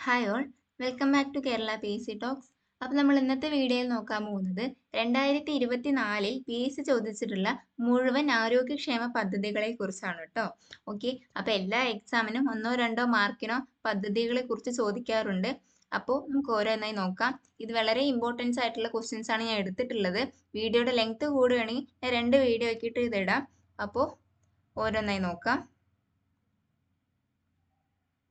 Hi all, welcome back to Kerala P S C talks. അപ്പോൾ നമ്മൾ ഇന്നത്തെ വീഡിയോയിൽ നോക്കാൻ പോകുന്നത് 2024 പി എസ് സി ചോദിച്ചിട്ടുള്ള മുഴുവൻ ആരോഗ്യക്ഷേമ പദ്ധതികളെ കുറിച്ചാണ് കേട്ടോ. ഓക്കെ, അപ്പോൾ എല്ലാ എക്സാമിനും ഒന്നോ രണ്ടോ മാർക്കിനോ പദ്ധതികളെ കുറിച്ച് ചോദിക്കാറുണ്ട്. അപ്പോൾ നമുക്ക് ഓരോന്നായി നോക്കാം. ഇത് വളരെ ഇമ്പോർട്ടൻസ് ആയിട്ടുള്ള ക്വസ്റ്റ്യൻസ് ആണ് ഞാൻ എടുത്തിട്ടുള്ളത്. വീഡിയോയുടെ ലെങ്ത് കൂടുകയാണെങ്കിൽ ഞാൻ 2 വീഡിയോ ആക്കിയിട്ട് ഇതിടാം. അപ്പോൾ ഓരോന്നായി നോക്കാം.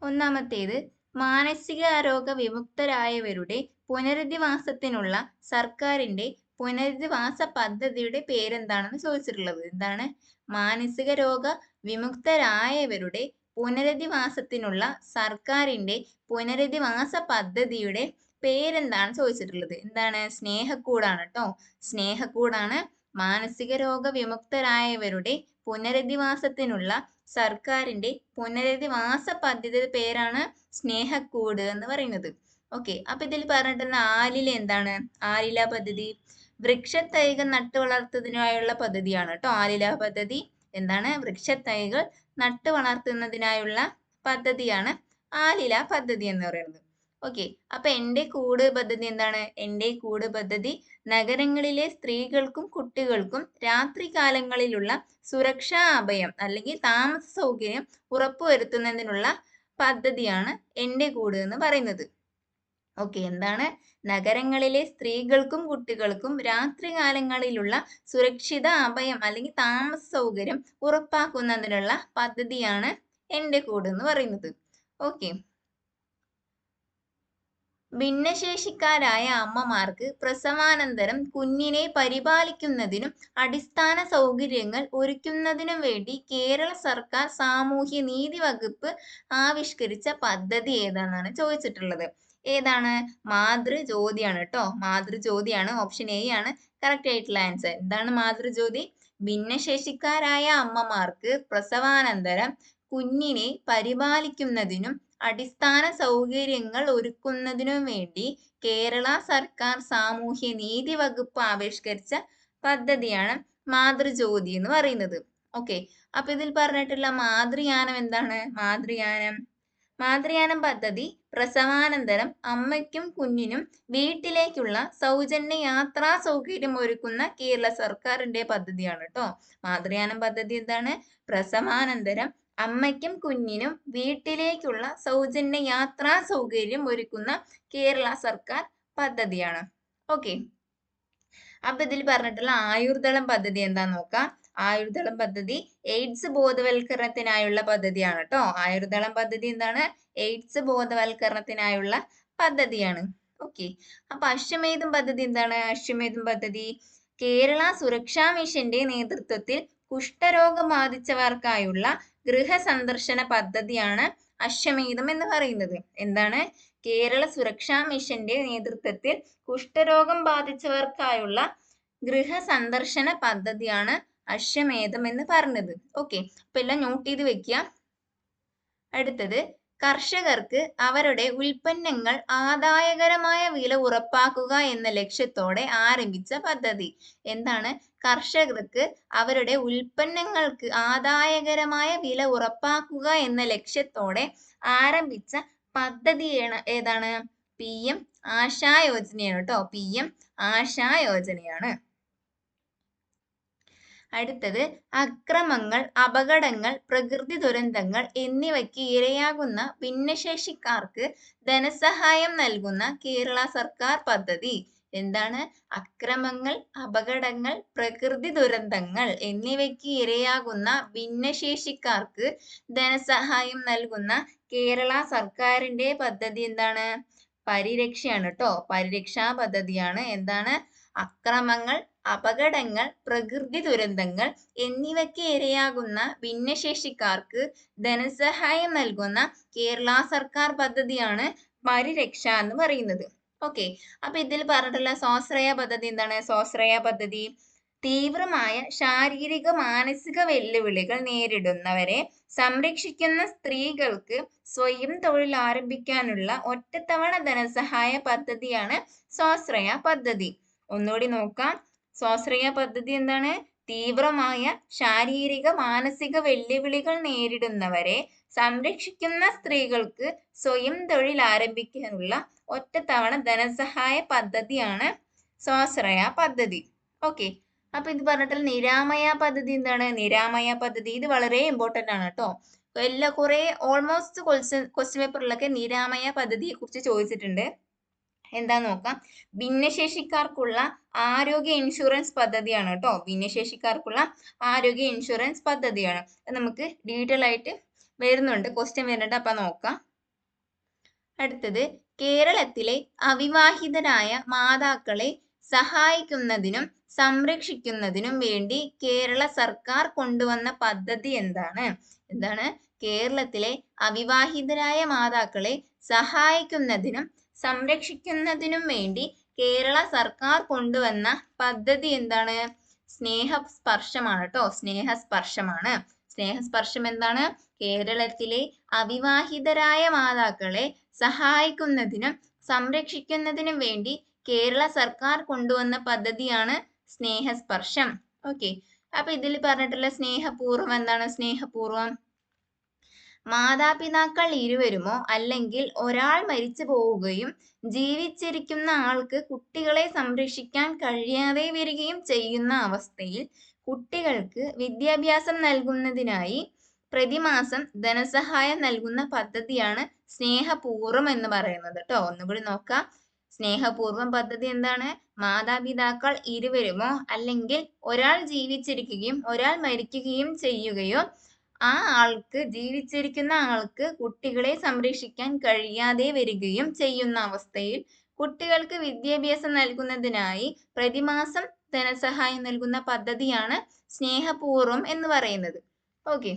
ഒന്നാമത്തേത്, മാനസികാരോഗ്യ വിമുക്തരായവരുടെ പുനരധിവാസത്തിനുള്ള സർക്കാരിന്റെ പുനരധിവാസ പദ്ധതിയുടെ പേരെന്താണെന്ന് ചോദിച്ചിട്ടുള്ളത്. എന്താണ്? മാനസിക രോഗ വിമുക്തരായവരുടെ പുനരധിവാസത്തിനുള്ള സർക്കാരിന്റെ പുനരധിവാസ പദ്ധതിയുടെ പേരെന്താണ് ചോദിച്ചിട്ടുള്ളത്. എന്താണ്? സ്നേഹക്കൂടാണ് കേട്ടോ. സ്നേഹക്കൂടാണ് മാനസിക രോഗ വിമുക്തരായവരുടെ പുനരധിവാസത്തിനുള്ള സർക്കാരിന്റെ പുനരധിവാസ പദ്ധതിയുടെ പേരാണ് സ്നേഹക്കൂട് എന്ന് പറയുന്നത്. ഓക്കെ, അപ്പൊ ഇതിൽ പറഞ്ഞിട്ടുള്ള ആലില എന്താണ്? ആലില പദ്ധതി വൃക്ഷത്തൈകൾ നട്ടു വളർത്തുന്നതിനായുള്ള പദ്ധതിയാണ് കേട്ടോ. ആലില പദ്ധതി എന്താണ്? വൃക്ഷത്തൈകൾ നട്ടു വളർത്തുന്നതിനായുള്ള പദ്ധതിയാണ് ആലില പദ്ധതി എന്ന് പറയുന്നത്. ഓക്കെ, അപ്പൊ എന്റെ കൂട് പദ്ധതി എന്താണ്? എന്റെ കൂട് പദ്ധതി നഗരങ്ങളിലെ സ്ത്രീകൾക്കും കുട്ടികൾക്കും രാത്രി കാലങ്ങളിലുള്ള സുരക്ഷാ അഭയം അല്ലെങ്കിൽ താമസ സൗകര്യം ഉറപ്പുവരുത്തുന്നതിനുള്ള പദ്ധതിയാണ് എന്റെ കൂട് എന്ന് പറയുന്നത്. ഓക്കെ, എന്താണ്? നഗരങ്ങളിലെ സ്ത്രീകൾക്കും കുട്ടികൾക്കും രാത്രി കാലങ്ങളിലുള്ള സുരക്ഷിത അഭയം അല്ലെങ്കിൽ താമസ സൗകര്യം ഉറപ്പാക്കുന്നതിനുള്ള പദ്ധതിയാണ് എന്റെ കൂട് എന്ന് പറയുന്നത്. ഓക്കെ, ഭിന്നശേഷിക്കാരായ അമ്മമാർക്ക് പ്രസവാനന്തരം കുഞ്ഞിനെ പരിപാലിക്കുന്നതിനും അടിസ്ഥാന സൗകര്യങ്ങൾ ഒരുക്കുന്നതിനും വേണ്ടി കേരള സർക്കാർ സാമൂഹ്യ നീതി വകുപ്പ് ആവിഷ്കരിച്ച പദ്ധതി ഏതാണെന്നാണ് ചോദിച്ചിട്ടുള്ളത്. ഏതാണ്? മാതൃജ്യോതിയാണ് കേട്ടോ. മാതൃജ്യോതിയാണ്. ഓപ്ഷൻ എ ആണ് കറക്റ്റ് ആയിട്ടുള്ള ആൻസർ. എന്താണ് മാതൃജ്യോതി? ഭിന്നശേഷിക്കാരായ അമ്മമാർക്ക് പ്രസവാനന്തരം കുഞ്ഞിനെ പരിപാലിക്കുന്നതിനും അടിസ്ഥാന സൗകര്യങ്ങൾ ഒരുക്കുന്നതിനും വേണ്ടി കേരള സർക്കാർ സാമൂഹ്യ നീതി വകുപ്പ് ആവിഷ്കരിച്ച പദ്ധതിയാണ് മാതൃജ്യോതി എന്ന് പറയുന്നത്. ഓക്കെ, അപ്പൊ ഇതിൽ പറഞ്ഞിട്ടുള്ള മാതൃയാനം എന്താണ്? മാതൃയാനം പദ്ധതി പ്രസവാനന്തരം അമ്മയ്ക്കും കുഞ്ഞിനും വീട്ടിലേക്കുള്ള സൗജന്യ യാത്രാ സൗകര്യം ഒരുക്കുന്ന കേരള സർക്കാരിന്റെ പദ്ധതിയാണ് കേട്ടോ. മാതൃയാനം പദ്ധതി എന്താണ്? പ്രസവാനന്തരം അമ്മയ്ക്കും കുഞ്ഞിനും വീട്ടിലേക്കുള്ള സൗജന്യ യാത്രാ സൗകര്യം ഒരുക്കുന്ന കേരള സർക്കാർ പദ്ധതിയാണ്. ഓക്കെ, അപ്പൊ ഇതിൽ പറഞ്ഞിട്ടുള്ള ആയുർദളം പദ്ധതി എന്താന്ന് നോക്കാം. ആയുർദളം പദ്ധതി എയ്ഡ്സ് ബോധവൽക്കരണത്തിനായുള്ള പദ്ധതിയാണ് കേട്ടോ. ആയുർദളം പദ്ധതി എന്താണ്? എയ്ഡ്സ് ബോധവൽക്കരണത്തിനായുള്ള പദ്ധതിയാണ്. ഓക്കെ, അപ്പൊ അശ്വമേധം പദ്ധതി എന്താണ്? അശ്വമേധം പദ്ധതി കേരള സുരക്ഷാ മിഷന്റെ നേതൃത്വത്തിൽ കുഷ്ഠരോഗം ബാധിച്ചവർക്കായുള്ള ഗൃഹസന്ദർശന പദ്ധതിയാണ് അശ്വമേധം എന്ന് പറയുന്നത്. എന്താണ്? കേരള സുരക്ഷാ മിഷന്റെ നേതൃത്വത്തിൽ കുഷ്ഠരോഗം ബാധിച്ചവർക്കായുള്ള ഗൃഹസന്ദർശന പദ്ധതിയാണ് അശ്വമേധം എന്ന് പറഞ്ഞത്. ഓക്കെ, അപ്പൊ എല്ലാം നോട്ട് ചെയ്ത് വെക്കുക. അടുത്തത്, കർഷകർക്ക് അവരുടെ ഉൽപ്പന്നങ്ങൾ ആദായകരമായ വില ഉറപ്പാക്കുക എന്ന ലക്ഷ്യത്തോടെ ആരംഭിച്ച പദ്ധതി. എന്താണ്? കർഷകർക്ക് അവരുടെ ഉൽപ്പന്നങ്ങൾക്ക് ആദായകരമായ വില ഉറപ്പാക്കുക എന്ന ലക്ഷ്യത്തോടെ ആരംഭിച്ച പദ്ധതിയാണ് ഏതാണ്? PM ആശാ യോജനയാണ് കേട്ടോ. PM ആശാ യോജനയാണ്. അടുത്തത്, അക്രമങ്ങൾ, അപകടങ്ങൾ, പ്രകൃതി ദുരന്തങ്ങൾ എന്നിവയ്ക്ക് ഇരയാകുന്ന ഭിന്നശേഷിക്കാർക്ക് ധനസഹായം നൽകുന്ന കേരള സർക്കാർ പദ്ധതി. എന്താണ്? അക്രമങ്ങൾ, അപകടങ്ങൾ, പ്രകൃതി ദുരന്തങ്ങൾ എന്നിവയ്ക്ക് ഇരയാകുന്ന ഭിന്നശേഷിക്കാർക്ക് ധനസഹായം നൽകുന്ന കേരള സർക്കാരിന്റെ പദ്ധതി എന്താണ്? പരിരക്ഷയാണ് കേട്ടോ. പരിരക്ഷാ പദ്ധതിയാണ്. എന്താണ്? അക്രമങ്ങൾ, അപകടങ്ങൾ, പ്രകൃതി ദുരന്തങ്ങൾ എന്നിവയ്ക്ക് ഇരയാകുന്ന ഭിന്നശേഷിക്കാർക്ക് ധനസഹായം നൽകുന്ന കേരള സർക്കാർ പദ്ധതിയാണ് പരിരക്ഷ എന്ന് പറയുന്നത്. ഓക്കെ, അപ്പൊ ഇതിൽ പറഞ്ഞിട്ടുള്ള സ്വാശ്രയ പദ്ധതി എന്താണ്? സ്വാശ്രയ പദ്ധതി തീവ്രമായ ശാരീരിക മാനസിക വെല്ലുവിളികൾ നേരിടുന്നവരെ സംരക്ഷിക്കുന്ന സ്ത്രീകൾക്ക് സ്വയം തൊഴിൽ ആരംഭിക്കാനുള്ള ഒറ്റത്തവണ ധനസഹായ പദ്ധതിയാണ് സ്വാശ്രയ പദ്ധതി. ഒന്നുകൂടി നോക്കാം. സ്വാശ്രയ പദ്ധതി എന്താണ്? തീവ്രമായ ശാരീരിക മാനസിക വെല്ലുവിളികൾ നേരിടുന്നവരെ സംരക്ഷിക്കുന്ന സ്ത്രീകൾക്ക് സ്വയം തൊഴിൽ ആരംഭിക്കാനുള്ള ഒറ്റത്തവണ ധനസഹായ പദ്ധതിയാണ് സ്വാശ്രയ പദ്ധതി. ഓക്കെ, അപ്പൊ ഇത് പറഞ്ഞിട്ടുള്ള നിരാമയ പദ്ധതി എന്താണ്? നിരാമയ പദ്ധതി ഇത് വളരെ ഇമ്പോർട്ടന്റ് ആണ് കേട്ടോ. കുറെ ഓൾമോസ്റ്റ് ക്വസ്റ്റ്യൻ പേപ്പറിലൊക്കെ നിരാമയ പദ്ധതിയെ കുറിച്ച് ചോദിച്ചിട്ടുണ്ട്. എന്താ നോക്കാം. ഭിന്നശേഷിക്കാർക്കുള്ള ആരോഗ്യ ഇൻഷുറൻസ് പദ്ധതിയാണ് കേട്ടോ. ഭിന്നശേഷിക്കാർക്കുള്ള ആരോഗ്യ ഇൻഷുറൻസ് പദ്ധതിയാണ്. നമുക്ക് ഡീറ്റെയിൽ ആയിട്ട് വരുന്നുണ്ട്, ക്വസ്റ്റ്യൻ വരുന്നുണ്ട്, അപ്പൊ നോക്കാം. അടുത്തത്, കേരളത്തിലെ അവിവാഹിതരായ മാതാക്കളെ സഹായിക്കുന്നതിനും സംരക്ഷിക്കുന്നതിനും വേണ്ടി കേരള സർക്കാർ കൊണ്ടുവന്ന പദ്ധതി എന്താണ്? എന്താണ്? കേരളത്തിലെ അവിവാഹിതരായ മാതാക്കളെ സഹായിക്കുന്നതിനും സംരക്ഷിക്കുന്നതിനും വേണ്ടി കേരള സർക്കാർ കൊണ്ടുവന്ന പദ്ധതി എന്താണ്? സ്നേഹസ്പർശമാണ് കേട്ടോ. സ്നേഹസ്പർശമാണ്. സ്നേഹസ്പർശം എന്താണ്? കേരളത്തിലെ അവിവാഹിതരായ മാതാക്കളെ സഹായിക്കുന്നതിനും സംരക്ഷിക്കുന്നതിനും വേണ്ടി കേരള സർക്കാർ കൊണ്ടുവന്ന പദ്ധതിയാണ് സ്നേഹസ്പർശം. ഓക്കെ, അപ്പൊ ഇതിൽ പറഞ്ഞിട്ടുള്ള സ്നേഹപൂർവം എന്താണ്? സ്നേഹപൂർവം മാതാപിതാക്കൾ ഇരുവരുമോ അല്ലെങ്കിൽ ഒരാൾ മരിച്ചു പോവുകയും ജീവിച്ചിരിക്കുന്ന ആൾക്ക് കുട്ടികളെ സംരക്ഷിക്കാൻ കഴിയാതെ വരികയും ചെയ്യുന്ന അവസ്ഥയിൽ കുട്ടികൾക്ക് വിദ്യാഭ്യാസം നൽകുന്നതിനായി പ്രതിമാസം ധനസഹായം നൽകുന്ന പദ്ധതിയാണ് സ്നേഹപൂർവം എന്ന് പറയുന്നത് കേട്ടോ. ഒന്നുകൂടി നോക്കാം. സ്നേഹപൂർവം പദ്ധതി എന്താണ്? മാതാപിതാക്കൾ ഇരുവരുമോ അല്ലെങ്കിൽ ഒരാൾ ജീവിച്ചിരിക്കുകയും ഒരാൾ മരിക്കുകയും ചെയ്യുകയോ ആ ആൾക്ക്, ജീവിച്ചിരിക്കുന്ന ആൾക്ക് കുട്ടികളെ സംരക്ഷിക്കാൻ കഴിയാതെ വരികയും ചെയ്യുന്ന അവസ്ഥയിൽ കുട്ടികൾക്ക് വിദ്യാഭ്യാസം നൽകുന്നതിനായി പ്രതിമാസം ധനസഹായം നൽകുന്ന പദ്ധതിയാണ് സ്നേഹപൂർവം എന്ന് പറയുന്നത്. ഓക്കെ,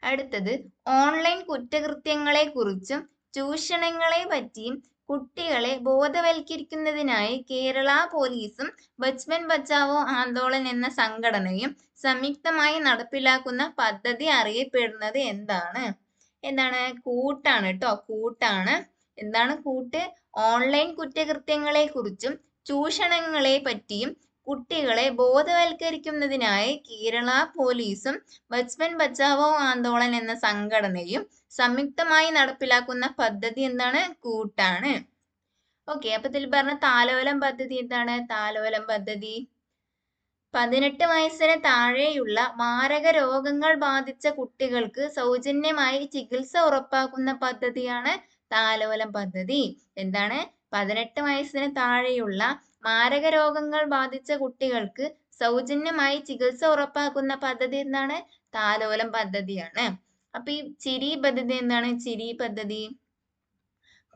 അടുത്തത്, ഓൺലൈൻ കുറ്റകൃത്യങ്ങളെ കുറിച്ചും ചൂഷണങ്ങളെ പറ്റിയും കുട്ടികളെ ബോധവൽക്കരിക്കുന്നതിനായി കേരള പോലീസും ബച്പൻ ബച്ചാവോ ആന്തോളൻ എന്ന സംഘടനയും സംയുക്തമായി നടപ്പിലാക്കുന്ന പദ്ധതി അറിയപ്പെടുന്നത് എന്താണ്? എന്താണ്? കൂട്ടാണ് കേട്ടോ. കൂട്ടാണ്. എന്താണ് കൂട്ട്? ഓൺലൈൻ കുറ്റകൃത്യങ്ങളെ കുറിച്ചും ചൂഷണങ്ങളെ പറ്റിയും കുട്ടികളെ ബോധവൽക്കരിക്കുന്നതിനായി കേരള പോലീസും ബച്പൻ ബച്ചാവോ ആന്തോളൻ എന്ന സംഘടനയും സംയുക്തമായി നടപ്പിലാക്കുന്ന പദ്ധതി എന്താണ്? കൂട്ടാണ്. ഓക്കെ, അപ്പൊ ഇതിൽ പറഞ്ഞ താലോലം പദ്ധതി എന്താണ്? താലോലം പദ്ധതി 18 വയസ്സിന് താഴെയുള്ള മാരക രോഗങ്ങൾ ബാധിച്ച കുട്ടികൾക്ക് സൗജന്യമായി ചികിത്സ ഉറപ്പാക്കുന്ന പദ്ധതിയാണ് താലോലം പദ്ധതി. എന്താണ്? 18 വയസ്സിന് താഴെയുള്ള മാരക രോഗങ്ങൾ ബാധിച്ച കുട്ടികൾക്ക് സൗജന്യമായി ചികിത്സ ഉറപ്പാക്കുന്ന പദ്ധതി എന്താണ്? താലോലം പദ്ധതിയാണ്. അപ്പൊ ഈ ചിരി പദ്ധതി എന്താണ്? ചിരി പദ്ധതി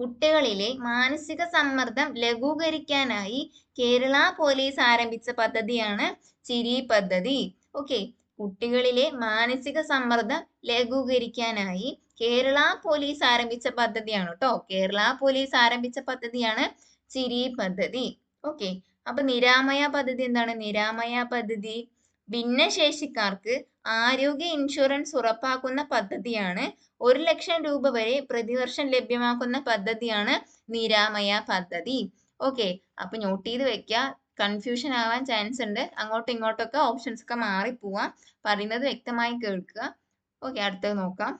കുട്ടികളിലെ മാനസിക സമ്മർദ്ദം ലഘൂകരിക്കാനായി കേരള പോലീസ് ആരംഭിച്ച പദ്ധതിയാണ് ചിരി പദ്ധതി. ഓക്കെ, കുട്ടികളിലെ മാനസിക സമ്മർദ്ദം ലഘൂകരിക്കാനായി കേരള പോലീസ് ആരംഭിച്ച പദ്ധതിയാണ് കേട്ടോ. കേരള പോലീസ് ആരംഭിച്ച പദ്ധതിയാണ് ചിരി പദ്ധതി. ഓക്കെ, അപ്പൊ നിരാമയ പദ്ധതി എന്താണ്? നിരാമയ പദ്ധതി ഭിന്നശേഷിക്കാർക്ക് ആരോഗ്യ ഇൻഷുറൻസ് ഉറപ്പാക്കുന്ന പദ്ധതിയാണ്. 1 ലക്ഷം രൂപ വരെ പ്രതിവർഷം ലഭ്യമാക്കുന്ന പദ്ധതിയാണ് നിരാമയ പദ്ധതി. ഓക്കെ, അപ്പൊ നോട്ട് ചെയ്ത് വെക്കുക. കൺഫ്യൂഷൻ ആവാൻ ചാൻസ് ഉണ്ട്. അങ്ങോട്ടും ഇങ്ങോട്ടൊക്കെ ഓപ്ഷൻസ് ഒക്കെ മാറിപ്പോവാം. പറയുന്നത് വ്യക്തമായി കേൾക്കുക. ഓക്കെ, അടുത്തത് നോക്കാം.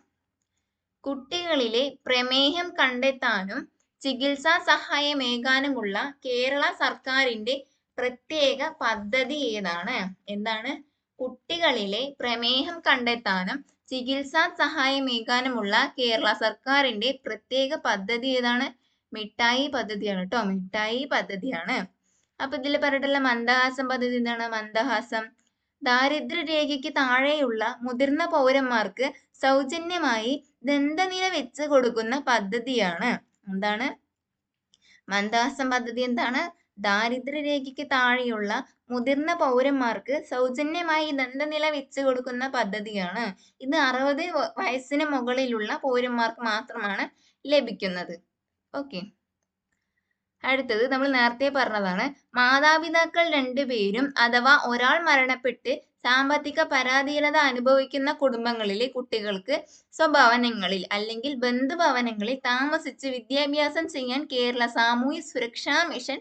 കുട്ടികളിലെ പ്രമേഹം കണ്ടെത്താനും ചികിത്സാ സഹായമേകാനുമുള്ള കേരള സർക്കാരിന്റെ പ്രത്യേക പദ്ധതി ഏതാണ്? എന്താണ്? കുട്ടികളിലെ പ്രമേഹം കണ്ടെത്താനും ചികിത്സാ സഹായമേകാനുമുള്ള കേരള സർക്കാരിന്റെ പ്രത്യേക പദ്ധതി ഏതാണ്? മിഠായി പദ്ധതിയാണ് കേട്ടോ. മിഠായി പദ്ധതിയാണ്. അപ്പൊ ഇതിൽ പറഞ്ഞിട്ടുള്ള മന്ദഹാസം പദ്ധതി എന്താണ്? മന്ദഹാസം ദാരിദ്ര്യരേഖയ്ക്ക് താഴെയുള്ള മുതിർന്ന പൗരന്മാർക്ക് സൗജന്യമായി ദന്തനില വെച്ച് കൊടുക്കുന്ന പദ്ധതിയാണ്. എന്താണ്? മന്ദഹാസം പദ്ധതി എന്താണ്? ദാരിദ്ര്യരേഖയ്ക്ക് താഴെയുള്ള മുതിർന്ന പൗരന്മാർക്ക് സൗജന്യമായി ദന്തനില വെച്ച് കൊടുക്കുന്ന പദ്ധതിയാണ്. ഇത് 60 വയസ്സിന് മുകളിലുള്ള പൗരന്മാർക്ക് മാത്രമാണ് ലഭിക്കുന്നത്. ഓക്കെ, അടുത്തത് നമ്മൾ നേരത്തെ പറഞ്ഞതാണ്. മാതാപിതാക്കൾ രണ്ടുപേരും അഥവാ ഒരാൾ മരണപ്പെട്ട് സാമ്പത്തിക പരാധീനത അനുഭവിക്കുന്ന കുടുംബങ്ങളിലെ കുട്ടികൾക്ക് സ്വഭവനങ്ങളിൽ അല്ലെങ്കിൽ ബന്ധുഭവനങ്ങളിൽ താമസിച്ച് വിദ്യാഭ്യാസം ചെയ്യാൻ കേരള സാമൂഹ്യ സുരക്ഷാ മിഷൻ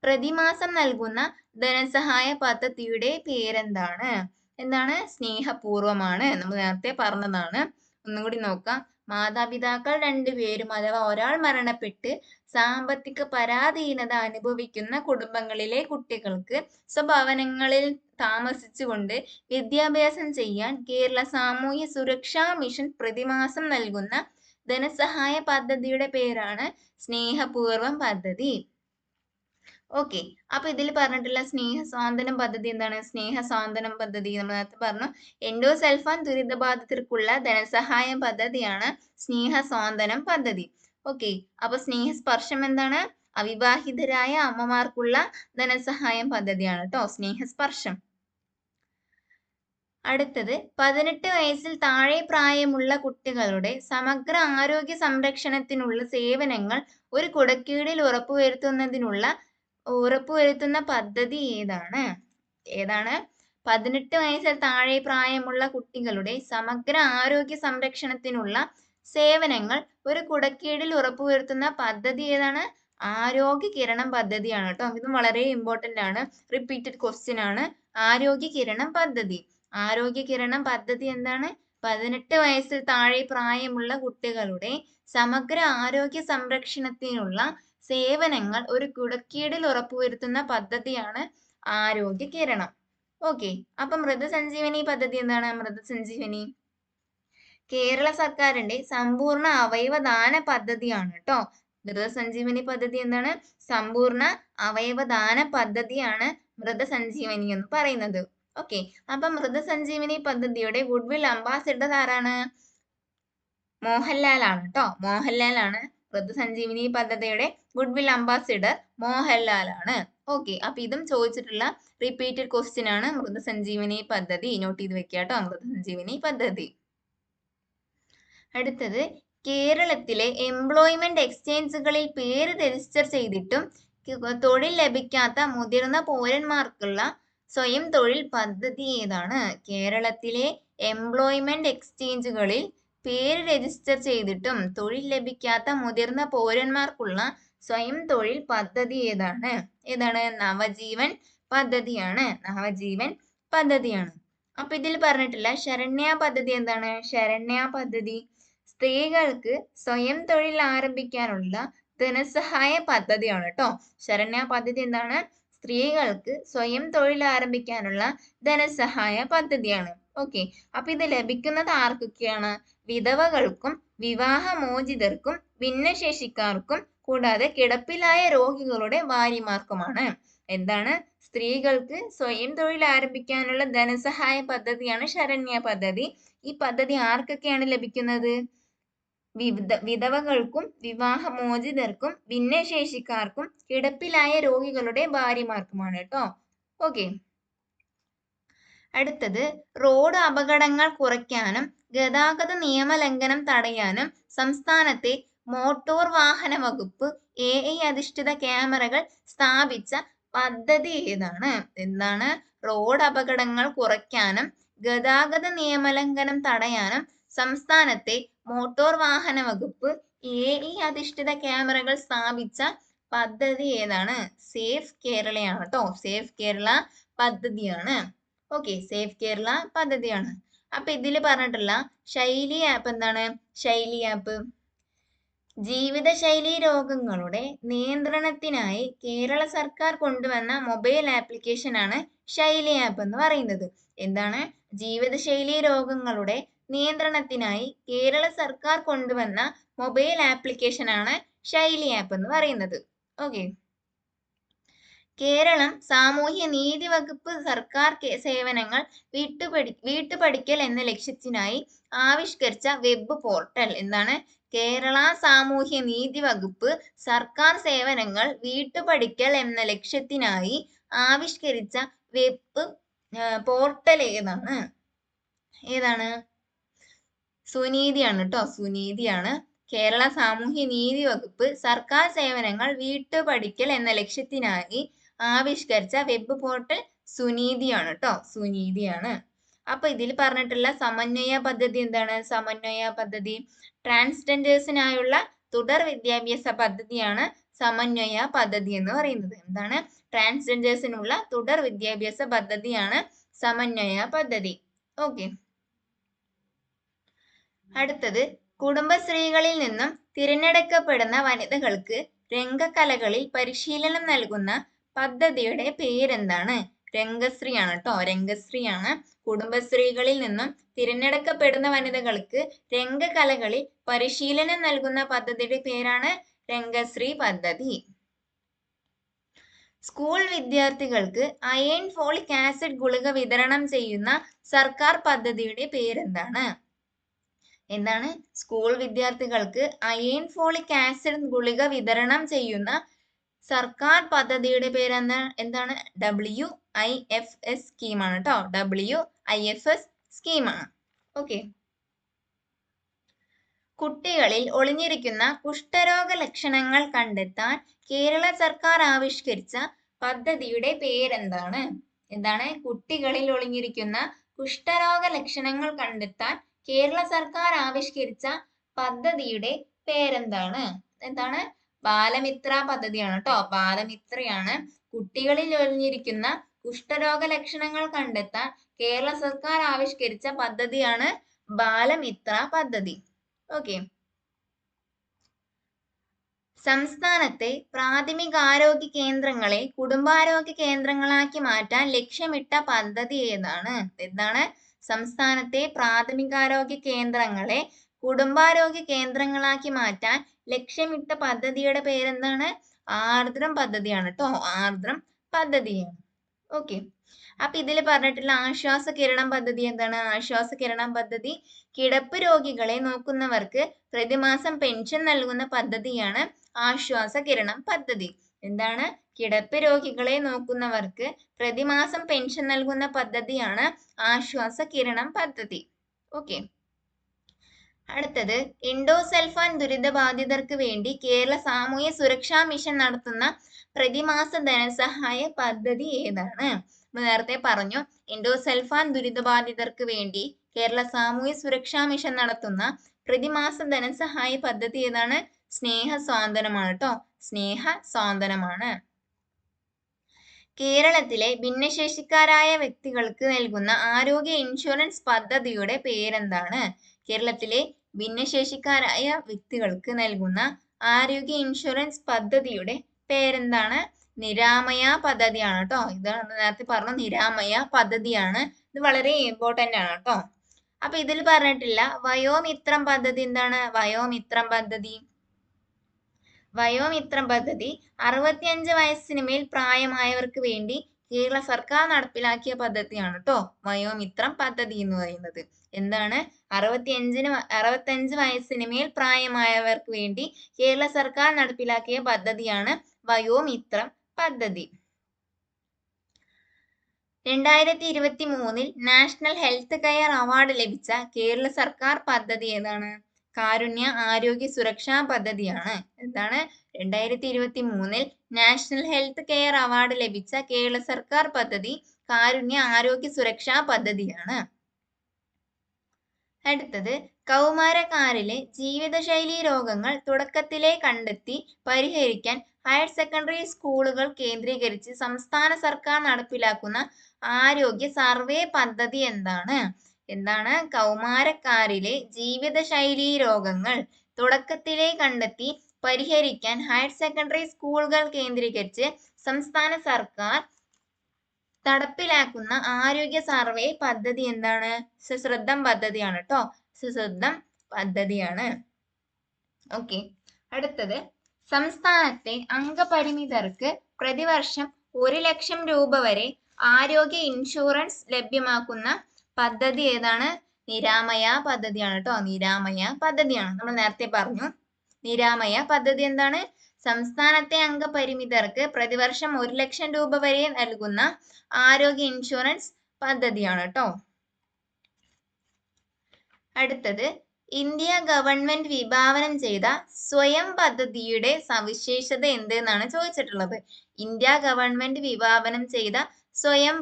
പ്രതിമാസം നൽകുന്ന ധനസഹായ പദ്ധതിയുടെ പേരെന്താണ്? എന്താണ്? സ്നേഹപൂർവമാണ്. നമ്മൾ നേരത്തെ പറഞ്ഞതാണ്. ഒന്നും കൂടി നോക്കാം. മാതാപിതാക്കൾ രണ്ടുപേരും അഥവാ ഒരാൾ മരണപ്പെട്ട് സാമ്പത്തിക പരാധീനത അനുഭവിക്കുന്ന കുടുംബങ്ങളിലെ കുട്ടികൾക്ക് സ്വഭവനങ്ങളിൽ താമസിച്ചുകൊണ്ട് വിദ്യാഭ്യാസം ചെയ്യാൻ കേരള സാമൂഹ്യ സുരക്ഷാ മിഷൻ പ്രതിമാസം നൽകുന്ന ധനസഹായ പദ്ധതിയുടെ പേരാണ് സ്നേഹപൂർവം പദ്ധതി. ഓക്കെ, അപ്പൊ ഇതിൽ പറഞ്ഞിട്ടുള്ള സ്നേഹസ്വാന്തനം പദ്ധതി എന്താണ്? സ്നേഹസ്വാന്തനം പദ്ധതി നമ്മൾ നേരത്തെ പറഞ്ഞു. എൻഡോസൾഫാൻ ദുരിതബാധിതർക്കുള്ള ധനസഹായം പദ്ധതിയാണ് സ്നേഹസ്വാന്തനം പദ്ധതി. ഓക്കെ, അപ്പൊ സ്നേഹസ്പർശം എന്താണ്? അവിവാഹിതരായ അമ്മമാർക്കുള്ള ധനസഹായം പദ്ധതിയാണ് കേട്ടോ സ്നേഹസ്പർശം. അടുത്തത് 18 വയസ്സിൽ താഴെ പ്രായമുള്ള കുട്ടികളുടെ സമഗ്ര ആരോഗ്യ സംരക്ഷണത്തിനുള്ള സേവനങ്ങൾ ഒരു കുടക്കീഴിൽ ഉറപ്പുവരുത്തുന്ന പദ്ധതി ഏതാണ്? 18 വയസ്സിൽ താഴെ പ്രായമുള്ള കുട്ടികളുടെ സമഗ്ര ആരോഗ്യ സംരക്ഷണത്തിനുള്ള സേവനങ്ങൾ ഒരു കുടക്കീഴിൽ ഉറപ്പുവരുത്തുന്ന പദ്ധതി ഏതാണ്? ആരോഗ്യ കിരണം പദ്ധതിയാണ് കേട്ടോ. ഇതും വളരെ ഇമ്പോർട്ടന്റ് ആണ്. റിപ്പീറ്റഡ് ക്വസ്റ്റ്യൻ ആണ്. ആരോഗ്യ കിരണം പദ്ധതി. ആരോഗ്യ കിരണം പദ്ധതി എന്താണ്? 18 വയസ്സിൽ താഴെ പ്രായമുള്ള കുട്ടികളുടെ സമഗ്ര ആരോഗ്യ സംരക്ഷണത്തിനുള്ള സേവനങ്ങൾ ഒരു കുടക്കീഴിൽ ഉറപ്പുവരുത്തുന്ന പദ്ധതിയാണ് ആരോഗ്യ കിരണം. ഓക്കെ, അപ്പൊ മൃതസഞ്ജീവനി പദ്ധതി എന്താണ്? മൃതസഞ്ജീവനി കേരള സർക്കാരിന്റെ സമ്പൂർണ്ണ അവയവദാന പദ്ധതിയാണ് കേട്ടോ. മൃതസഞ്ജീവനി പദ്ധതി എന്താണ്? സമ്പൂർണ്ണ അവയവദാന പദ്ധതിയാണ് മൃതസഞ്ജീവനി എന്ന് പറയുന്നത്. ഓക്കെ, അപ്പൊ മൃതസഞ്ജീവനി പദ്ധതിയുടെ ഗുഡ്വിൽ അംബാസിഡർ ആരാണ്? മോഹൻലാൽ ആണ് കേട്ടോ. മോഹൻലാൽ ആണ് മൃതസഞ്ജീവനി പദ്ധതിയുടെ ഗുഡ്വിൽ അംബാസിഡർ. മോഹൻലാൽ ആണ്. ഓക്കെ, അപ്പൊ ഇതും ചോദിച്ചിട്ടുള്ള റിപ്പീറ്റഡ് ക്വസ്റ്റ്യൻ ആണ്. മൃതസഞ്ജീവനി പദ്ധതി നോട്ട് ചെയ്ത് വെക്കുക കേട്ടോ. മൃതസഞ്ജീവനി പദ്ധതി. അടുത്തത് കേരളത്തിലെ എംപ്ലോയ്മെന്റ് എക്സ്ചേഞ്ചുകളിൽ പേര് രജിസ്റ്റർ ചെയ്തിട്ടും തൊഴിൽ ലഭിക്കാത്ത മുതിർന്ന പൗരന്മാർക്കുള്ള സ്വയം തൊഴിൽ പദ്ധതി ഏതാണ്? കേരളത്തിലെ എംപ്ലോയ്മെന്റ് എക്സ്ചേഞ്ചുകളിൽ പേര് രജിസ്റ്റർ ചെയ്തിട്ടും തൊഴിൽ ലഭിക്കാത്ത മുതിർന്ന പൗരന്മാർക്കുള്ള സ്വയം തൊഴിൽ പദ്ധതി ഏതാണ്? നവജീവൻ പദ്ധതിയാണ്. നവജീവൻ പദ്ധതിയാണ്. അപ്പൊ ഇതിൽ പറഞ്ഞിട്ടില്ല ശരണ്യ പദ്ധതി എന്താണ്? ശരണ്യ പദ്ധതി സ്ത്രീകൾക്ക് സ്വയം തൊഴിൽ ആരംഭിക്കാനുള്ള ധനസഹായ പദ്ധതിയാണ് കേട്ടോ. ശരണ്യ പദ്ധതി എന്താണ്? സ്ത്രീകൾക്ക് സ്വയം തൊഴിൽ ആരംഭിക്കാനുള്ള ധനസഹായ പദ്ധതിയാണ്. ഓക്കെ, അപ്പൊ ഇത് ലഭിക്കുന്നത് ആർക്കൊക്കെയാണ്? വിധവകൾക്കും വിവാഹമോചിതർക്കും ഭിന്നശേഷിക്കാർക്കും കൂടാതെ കിടപ്പിലായ രോഗികളുടെ ഭാര്യമാർക്കുമാണ്. എന്താണ്? സ്ത്രീകൾക്ക് സ്വയം തൊഴിൽ ആരംഭിക്കാനുള്ള ധനസഹായ പദ്ധതിയാണ് ശരണ്യ പദ്ധതി. ഈ പദ്ധതി ആർക്കൊക്കെയാണ് ലഭിക്കുന്നത്? വിധവകൾക്കും വിവാഹമോചിതർക്കും ഭിന്നശേഷിക്കാർക്കും കിടപ്പിലായ രോഗികളുടെ ഭാര്യമാർക്കുമാണ് കേട്ടോ. ഓക്കെ, അടുത്തത് റോഡ് അപകടങ്ങൾ കുറയ്ക്കാനും ഗതാഗത നിയമലംഘനം തടയാനും സംസ്ഥാനത്തെ മോട്ടോർ വാഹന വകുപ്പ് AI അധിഷ്ഠിത ക്യാമറകൾ സ്ഥാപിച്ച പദ്ധതി ഏതാണ്? റോഡ് അപകടങ്ങൾ കുറയ്ക്കാനും ഗതാഗത നിയമലംഘനം തടയാനും സംസ്ഥാനത്തെ മോട്ടോർ വാഹന വകുപ്പ് AI അധിഷ്ഠിത ക്യാമറകൾ സ്ഥാപിച്ച പദ്ധതി ഏതാണ്? സേഫ് കേരളയാണ് കേട്ടോ. സേഫ് കേരള പദ്ധതിയാണ്. ഓക്കെ, സേഫ് കേരള പദ്ധതിയാണ്. അപ്പൊ ഇതിൽ പറഞ്ഞിട്ടുള്ള ശൈലി ആപ്പ് എന്താണ്? ശൈലി ആപ്പ് ജീവിതശൈലി രോഗങ്ങളുടെ നിയന്ത്രണത്തിനായി കേരള സർക്കാർ കൊണ്ടുവന്ന മൊബൈൽ ആപ്ലിക്കേഷൻ ആണ് ശൈലി ആപ്പ് എന്ന് പറയുന്നത്. ജീവിതശൈലി രോഗങ്ങളുടെ നിയന്ത്രണത്തിനായി കേരള സർക്കാർ കൊണ്ടുവന്ന മൊബൈൽ ആപ്ലിക്കേഷൻ ആണ് ശൈലി ആപ്പ് എന്ന് പറയുന്നത്. ഓക്കെ, കേരളം സാമൂഹ്യ നീതി വകുപ്പ് സർക്കാർ സേവനങ്ങൾ വീട്ടുപടിക്കൽ എന്ന ലക്ഷ്യത്തിനായി ആവിഷ്കരിച്ച വെബ് പോർട്ടൽ കേരള സാമൂഹ്യ നീതി വകുപ്പ് സർക്കാർ സേവനങ്ങൾ വീട്ടുപടിക്കൽ എന്ന ലക്ഷ്യത്തിനായി ആവിഷ്കരിച്ച വെബ് പോർട്ടൽ ഏതാണ്? സുനീതിയാണ് കേട്ടോ. സുനീതിയാണ്. കേരള സാമൂഹ്യ നീതി വകുപ്പ് സർക്കാർ സേവനങ്ങൾ വീട്ടുപടിക്കൽ എന്ന ലക്ഷ്യത്തിനായി ആവിഷ്കരിച്ച വെബ് പോർട്ടൽ സുനീതിയാണ് കേട്ടോ. സുനീതിയാണ്. അപ്പൊ ഇതിൽ പറഞ്ഞിട്ടുള്ള സമന്വയ പദ്ധതി എന്താണ്? സമന്വയ പദ്ധതി ട്രാൻസ്ജെൻഡേഴ്സിനായുള്ള തുടർ വിദ്യാഭ്യാസ പദ്ധതിയാണ് സമന്വയ പദ്ധതി എന്ന് പറയുന്നത്. എന്താണ്? ട്രാൻസ്ജെൻഡേഴ്സിനുള്ള തുടർ വിദ്യാഭ്യാസ പദ്ധതിയാണ് സമന്വയ പദ്ധതി. ഓക്കെ. അടുത്തത്, കുടുംബശ്രീകളിൽ നിന്നും തിരഞ്ഞെടുക്കപ്പെടുന്ന വനിതകൾക്ക് രംഗകലകളിൽ പരിശീലനം നൽകുന്ന പദ്ധതിയുടെ പേരെന്താണ്? രംഗശ്രീയാണ് കേട്ടോ, രംഗശ്രീയാണ്. കുടുംബശ്രീകളിൽ നിന്നും തിരഞ്ഞെടുക്കപ്പെടുന്ന വനിതകൾക്ക് രംഗകലകളിൽ പരിശീലനം നൽകുന്ന പദ്ധതിയുടെ പേരാണ് രംഗശ്രീ പദ്ധതി. സ്കൂൾ വിദ്യാർത്ഥികൾക്ക് അയൺ ഫോളിക് ആസിഡ് ഗുളിക വിതരണം ചെയ്യുന്ന സർക്കാർ പദ്ധതിയുടെ പേരെന്താണ്? എന്താണ്? സ്കൂൾ വിദ്യാർത്ഥികൾക്ക് അയൺ ഫോളിക് ആസിഡ് ഗുളിക വിതരണം ചെയ്യുന്ന സർക്കാർ പദ്ധതിയുടെ പേര് എന്താണ്? WIFS സ്കീമാണ് കേട്ടോ, WIFS സ്കീമാണ്. ഓക്കെ. കുട്ടികളിൽ ഒളിഞ്ഞിരിക്കുന്ന കുഷ്ഠരോഗ ലക്ഷണങ്ങൾ കണ്ടെത്താൻ കേരള സർക്കാർ ആവിഷ്കരിച്ച പദ്ധതിയുടെ പേരെന്താണ്? എന്താണ്? കുട്ടികളിൽ ഒളിഞ്ഞിരിക്കുന്ന കുഷ്ഠരോഗ ലക്ഷണങ്ങൾ കണ്ടെത്താൻ കേരള സർക്കാർ ആവിഷ്കരിച്ച പദ്ധതിയുടെ പേരെന്താണ്? എന്താണ്? ബാലമിത്ര പദ്ധതിയാണ് കേട്ടോ, ബാലമിത്രയാണ്. കുട്ടികളിൽ ഒളിഞ്ഞിരിക്കുന്ന കുഷ്ഠരോഗ ലക്ഷണങ്ങൾ കണ്ടെത്താൻ കേരള സർക്കാർ ആവിഷ്കരിച്ച പദ്ധതിയാണ് ബാലമിത്ര പദ്ധതി. ഓക്കെ. സംസ്ഥാനത്തെ പ്രാഥമികാരോഗ്യ കേന്ദ്രങ്ങളെ കുടുംബാരോഗ്യ കേന്ദ്രങ്ങളാക്കി മാറ്റാൻ ലക്ഷ്യമിട്ട പദ്ധതി ഏതാണ്? എന്താണ്? സംസ്ഥാനത്തെ പ്രാഥമികാരോഗ്യ കേന്ദ്രങ്ങളെ കുടുംബാരോഗ്യ കേന്ദ്രങ്ങളാക്കി മാറ്റാൻ ലക്ഷ്യമിട്ട പദ്ധതിയുടെ പേരെന്താണ്? ആർദ്രം പദ്ധതിയാണ് കേട്ടോ, ആർദ്രം പദ്ധതിയാണ്. ഓക്കെ. അപ്പൊ ഇതിൽ പറഞ്ഞിട്ടുള്ള ആശ്വാസ കിരണം പദ്ധതി എന്താണ്? ആശ്വാസ കിരണം പദ്ധതി കിടപ്പ് രോഗികളെ നോക്കുന്നവർക്ക് പ്രതിമാസം പെൻഷൻ നൽകുന്ന പദ്ധതിയാണ് ആശ്വാസ കിരണം പദ്ധതി. എന്താണ്? കിടപ്പ് രോഗികളെ നോക്കുന്നവർക്ക് പ്രതിമാസം പെൻഷൻ നൽകുന്ന പദ്ധതിയാണ് ആശ്വാസ കിരണം പദ്ധതി. ഓക്കെ. അടുത്തത്, എൻഡോസൾഫാൻ ദുരിതബാധിതർക്ക് വേണ്ടി കേരള സാമൂഹ്യ സുരക്ഷാ മിഷൻ നടത്തുന്ന പ്രതിമാസ ധനസഹായ പദ്ധതി ഏതാണ്? നേരത്തെ പറഞ്ഞു, എൻഡോസൾഫാൻ ദുരിതബാധിതർക്ക് വേണ്ടി കേരള സാമൂഹ്യ സുരക്ഷാ മിഷൻ നടത്തുന്ന പ്രതിമാസ ധനസഹായ പദ്ധതി ഏതാണ്? സ്നേഹ സ്വാന്തനമാണ് കേട്ടോ, സ്നേഹ സ്വാന്തനമാണ്. കേരളത്തിലെ ഭിന്നശേഷിക്കാരായ വ്യക്തികൾക്ക് നൽകുന്ന ആരോഗ്യ ഇൻഷുറൻസ് പദ്ധതിയുടെ പേരെന്താണ്? കേരളത്തിലെ ഭിന്നശേഷിക്കാരായ വ്യക്തികൾക്ക് നൽകുന്ന ആരോഗ്യ ഇൻഷുറൻസ് പദ്ധതിയുടെ പേരെന്താണ്? നിരാമയ പദ്ധതിയാണ് കേട്ടോ. ഇതാണ് നേരത്തെ പറഞ്ഞ നിരാമയ പദ്ധതിയാണ്. ഇത് വളരെ ഇമ്പോർട്ടന്റ് ആണ് കേട്ടോ. അപ്പൊ ഇതിൽ പറഞ്ഞിട്ടില്ല വയോമിത്രം പദ്ധതി എന്താണ്? വയോമിത്രം പദ്ധതി 65 വയസ്സിന് മേൽ പ്രായമായവർക്ക് വേണ്ടി കേരള സർക്കാർ നടപ്പിലാക്കിയ പദ്ധതിയാണ് കേട്ടോ, വയോമിത്രം പദ്ധതി എന്ന് പറയുന്നത്. എന്താണ്? 65 വയസ്സിന് മേൽ പ്രായമായവർക്ക് വേണ്ടി കേരള സർക്കാർ നടപ്പിലാക്കിയ പദ്ധതിയാണ് വയോമിത്രം പദ്ധതി. 2023 നാഷണൽ ഹെൽത്ത് കെയർ അവാർഡ് ലഭിച്ച കേരള സർക്കാർ പദ്ധതി ഏതാണ്? കാരുണ്യ ആരോഗ്യ സുരക്ഷാ പദ്ധതിയാണ്. എന്താണ്? 2023 നാഷണൽ ഹെൽത്ത് കെയർ അവാർഡ് ലഭിച്ച കേരള സർക്കാർ പദ്ധതി കാരുണ്യ ആരോഗ്യ സുരക്ഷാ പദ്ധതിയാണ്. അടുത്തത്, കൗമാരക്കാരിലെ ജീവിതശൈലി രോഗങ്ങൾ തുടക്കത്തിലേ കണ്ടെത്തി പരിഹരിക്കാൻ ഹയർ സെക്കൻഡറി സ്കൂളുകൾ കേന്ദ്രീകരിച്ച് സംസ്ഥാന സർക്കാർ നടപ്പിലാക്കുന്ന ആരോഗ്യ സർവേ പദ്ധതി എന്താണ്? എന്താണ്? കൗമാരക്കാരിലെ ജീവിതശൈലി രോഗങ്ങൾ തുടക്കത്തിലേ കണ്ടെത്തി പരിഹരിക്കാൻ ഹയർ സെക്കൻഡറി സ്കൂളുകൾ കേന്ദ്രീകരിച്ച് സംസ്ഥാന സർക്കാർ നടപ്പിലാക്കുന്ന ആരോഗ്യ സർവേ പദ്ധതി എന്താണ്? സുശ്രുതം പദ്ധതിയാണ് കേട്ടോ, സുശ്രുതം പദ്ധതിയാണ്. ഓക്കെ. അടുത്തത്, സംസ്ഥാനത്തെ അംഗപരിമിതർക്ക് പ്രതിവർഷം 1 ലക്ഷം രൂപ വരെ ആരോഗ്യ ഇൻഷുറൻസ് ലഭ്യമാക്കുന്ന പദ്ധതി ഏതാണ്? നിരാമയ പദ്ധതിയാണ് കേട്ടോ, നിരാമയ പദ്ധതിയാണ്. നമ്മൾ നേരത്തെ പറഞ്ഞു നിരാമയ പദ്ധതി എന്താണ്? സംസ്ഥാനത്തെ അംഗപരിമിതർക്ക് പ്രതിവർഷം 1 ലക്ഷം രൂപ വരെ നൽകുന്ന ആരോഗ്യ ഇൻഷുറൻസ് പദ്ധതിയാണ് കേട്ടോ. അടുത്തത്, ഇന്ത്യ ഗവൺമെന്റ് വിഭാവനം ചെയ്ത സ്വയം പദ്ധതിയുടെ സവിശേഷത എന്തെന്നാണ് ചോദിച്ചിട്ടുള്ളത്. ഇന്ത്യ ഗവൺമെന്റ് വിഭാവനം ചെയ്ത സ്വയം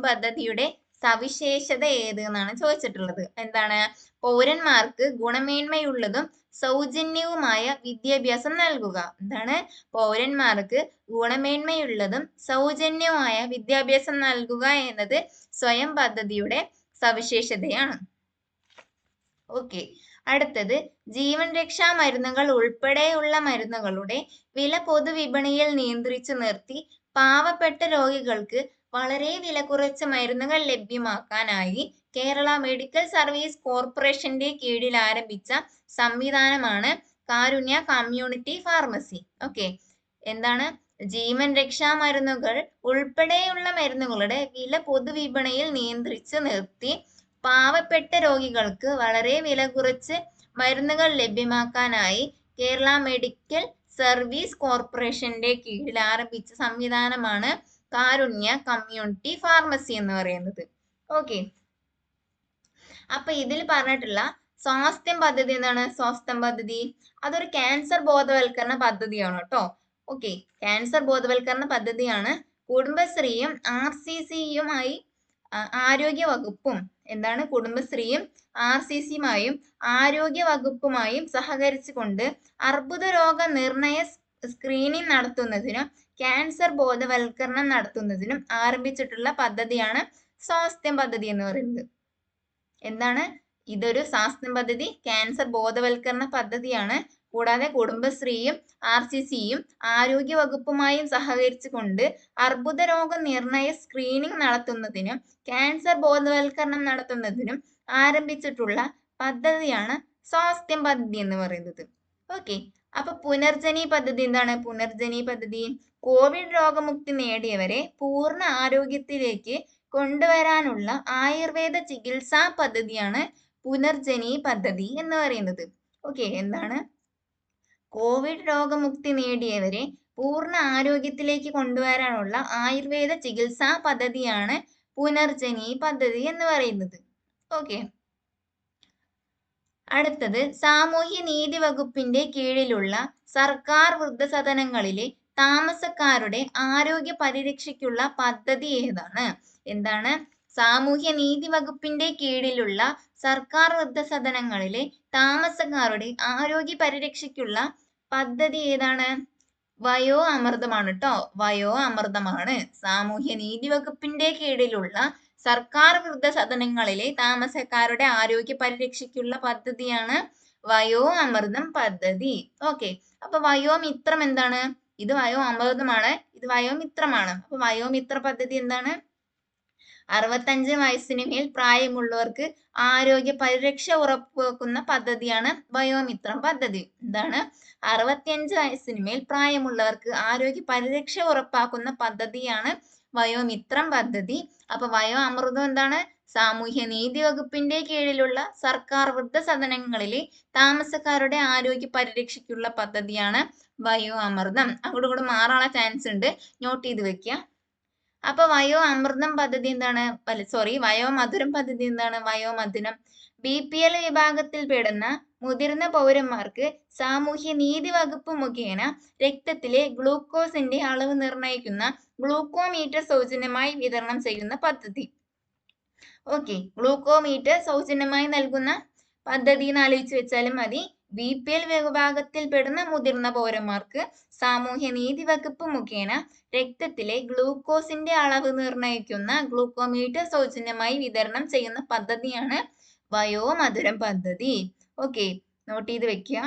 പദ്ധതിയുടെ സവിശേഷത ഏത് എന്നാണ് ചോദിച്ചിട്ടുള്ളത്. എന്താണ്? പൗരന്മാർക്ക് ഗുണമേന്മയുള്ളതും സൗജന്യവുമായ വിദ്യാഭ്യാസം നൽകുക. എന്താണ്? പൗരന്മാർക്ക് ഗുണമേന്മയുള്ളതും സൗജന്യവുമായ വിദ്യാഭ്യാസം നൽകുക എന്നത് സ്വയം പദ്ധതിയുടെ സവിശേഷതയാണ്. ഓക്കെ, അടുത്തത് ജീവൻ രക്ഷാ മരുന്നുകൾ ഉൾപ്പെടെയുള്ള മരുന്നുകളുടെ വില പൊതുവിപണിയിൽ നിയന്ത്രിച്ചു നിർത്തി പാവപ്പെട്ട രോഗികൾക്ക് വളരെ വില കുറച്ച് മരുന്നുകൾ ലഭ്യമാക്കാനായി കേരള മെഡിക്കൽ സർവീസ് കോർപ്പറേഷന്റെ കീഴിൽ ആരംഭിച്ച സംവിധാനമാണ് കാരുണ്യ കമ്മ്യൂണിറ്റി ഫാർമസി. ഓക്കെ, എന്താണ്? ജീവൻ രക്ഷാ മരുന്നുകൾ ഉൾപ്പെടെയുള്ള മരുന്നുകളുടെ വില പൊതുവിപണിയിൽ നിയന്ത്രിച്ചു നിർത്തി പാവപ്പെട്ട രോഗികൾക്ക് വളരെ വില കുറച്ച് മരുന്നുകൾ ലഭ്യമാക്കാനായി കേരള മെഡിക്കൽ സർവീസ് കോർപ്പറേഷന്റെ കീഴിൽ ആരംഭിച്ച സംവിധാനമാണ് കാരുണ്യ കമ്മ്യൂണിറ്റി ഫാർമസി എന്ന് പറയുന്നത്. ഓക്കെ, അപ്പൊ ഇതിൽ പറഞ്ഞിട്ടുള്ള സ്വാസ്ഥ്യം പദ്ധതി എന്താണ്? സ്വാസ്ഥ്യം പദ്ധതി അതൊരു ക്യാൻസർ ബോധവൽക്കരണ പദ്ധതിയാണ് കേട്ടോ. ഓക്കെ, ക്യാൻസർ ബോധവൽക്കരണ പദ്ധതിയാണ്. കുടുംബശ്രീയും RCCയുമായി ആരോഗ്യ വകുപ്പും എന്താണ്? കുടുംബശ്രീയും RCCയുമായും ആരോഗ്യ വകുപ്പുമായും സഹകരിച്ചുകൊണ്ട് അർബുദ രോഗ നിർണയ സ്ക്രീനിംഗ് നടത്തുന്നതിനും ക്യാൻസർ ബോധവൽക്കരണം നടത്തുന്നതിനും ആരംഭിച്ചിട്ടുള്ള പദ്ധതിയാണ് സ്വാസ്ഥ്യം പദ്ധതി എന്ന് പറയുന്നത്. എന്താണ്? ഇതൊരു സ്വാസ്ഥ്യം പദ്ധതി, ക്യാൻസർ ബോധവൽക്കരണ പദ്ധതിയാണ്. കൂടാതെ കുടുംബശ്രീയും RCCയും ആരോഗ്യ വകുപ്പുമായും സഹകരിച്ചുകൊണ്ട് അർബുദ രോഗ നിർണയ സ്ക്രീനിംഗ് നടത്തുന്നതിനും ക്യാൻസർ ബോധവൽക്കരണം നടത്തുന്നതിനും ആരംഭിച്ചിട്ടുള്ള പദ്ധതിയാണ് സ്വാസ്ഥ്യം പദ്ധതി എന്ന് പറയുന്നത്. ഓക്കെ, അപ്പൊ പുനർജനി പദ്ധതി എന്താണ്? പുനർജനി പദ്ധതി കോവിഡ് രോഗമുക്തി നേടിയവരെ പൂർണ്ണ ആരോഗ്യത്തിലേക്ക് കൊണ്ടുവരാനുള്ള ആയുർവേദ ചികിത്സാ പദ്ധതിയാണ് പുനർജനി പദ്ധതി എന്ന് പറയുന്നത്. ഓക്കെ, എന്താണ്? കോവിഡ് രോഗമുക്തി നേടിയവരെ പൂർണ്ണ ആരോഗ്യത്തിലേക്ക് കൊണ്ടുവരാനുള്ള ആയുർവേദ ചികിത്സാ പദ്ധതിയാണ് പുനർജനി പദ്ധതി എന്ന് പറയുന്നത്. ഓക്കെ, അടുത്തത് സാമൂഹ്യ നീതി വകുപ്പിന്റെ കീഴിലുള്ള സർക്കാർ വൃദ്ധസദനങ്ങളിലെ താമസക്കാരുടെ ആരോഗ്യ പരിരക്ഷയ്ക്കുള്ള പദ്ധതി ഏതാണ്? എന്താണ്? സാമൂഹ്യ നീതി വകുപ്പിന്റെ കീഴിലുള്ള സർക്കാർ വൃദ്ധസദനങ്ങളിലെ താമസക്കാരുടെ ആരോഗ്യ പരിരക്ഷയ്ക്കുള്ള പദ്ധതി ഏതാണ്? വയോ അമൃതമാണ് കേട്ടോ. വയോ അമൃതമാണ്. സാമൂഹ്യ നീതി വകുപ്പിന്റെ കീഴിലുള്ള സർക്കാർ വൃദ്ധസദനങ്ങളിലെ താമസക്കാരുടെ ആരോഗ്യ പരിരക്ഷയ്ക്കുള്ള പദ്ധതിയാണ് വയോ അമൃതം പദ്ധതി. ഓക്കെ, അപ്പൊ വയോമിത്രം എന്താണ്? ഇത് വയോ അമൃതമാണ്, ഇത് വയോമിത്രമാണ്. അപ്പൊ വയോമിത്ര പദ്ധതി എന്താണ്? 65 വയസ്സിന് മേൽ പ്രായമുള്ളവർക്ക് ആരോഗ്യ പരിരക്ഷ ഉറപ്പുവെക്കുന്ന പദ്ധതിയാണ് വയോമിത്രം പദ്ധതി. എന്താണ്? 65 വയസ്സിന് മേൽ പ്രായമുള്ളവർക്ക് ആരോഗ്യ പരിരക്ഷ ഉറപ്പാക്കുന്ന പദ്ധതിയാണ് വയോമിത്രം പദ്ധതി. അപ്പൊ വയോ അമൃതം എന്താണ്? സാമൂഹ്യ നീതി വകുപ്പിന്റെ കീഴിലുള്ള സർക്കാർ വൃദ്ധസദനങ്ങളിലെ താമസക്കാരുടെ ആരോഗ്യ പരിരക്ഷയ്ക്കുള്ള പദ്ധതിയാണ് വയോ അമൃതം. അങ്ങോട്ടും ഇങ്ങോട്ടും മാറാനുള്ള ചാൻസ് ഉണ്ട്, നോട്ട് ചെയ്ത് വെക്കുക. അപ്പൊ വയോ അമൃതം പദ്ധതി എന്താണ്? വയോ മധുരം പദ്ധതി എന്താണ്? വയോ മധുരം BPL വിഭാഗത്തിൽ പെടുന്ന മുതിർന്ന പൗരന്മാർക്ക് സാമൂഹ്യ നീതി വകുപ്പ് മുഖേന രക്തത്തിലെ ഗ്ലൂക്കോസിന്റെ അളവ് നിർണ്ണയിക്കുന്ന ഗ്ലൂക്കോമീറ്റർ സൗജന്യമായി വിതരണം ചെയ്യുന്ന പദ്ധതി. ഓക്കെ, ഗ്ലൂക്കോമീറ്റർ സൗജന്യമായി നൽകുന്ന പദ്ധതി എന്ന് ആലോചിച്ച് വെച്ചാലും മതി. BPL വിഭാഗത്തിൽ പെടുന്ന മുതിർന്ന പൗരന്മാർക്ക് സാമൂഹ്യ നീതി വകുപ്പ് മുഖേന രക്തത്തിലെ ഗ്ലൂക്കോസിന്റെ അളവ് നിർണ്ണയിക്കുന്ന ഗ്ലൂക്കോമീറ്റർ സൗജന്യമായി വിതരണം ചെയ്യുന്ന പദ്ധതിയാണ് വയോ മധുരം പദ്ധതി. ഓക്കെ, നോട്ട് ചെയ്ത് വെക്കുക.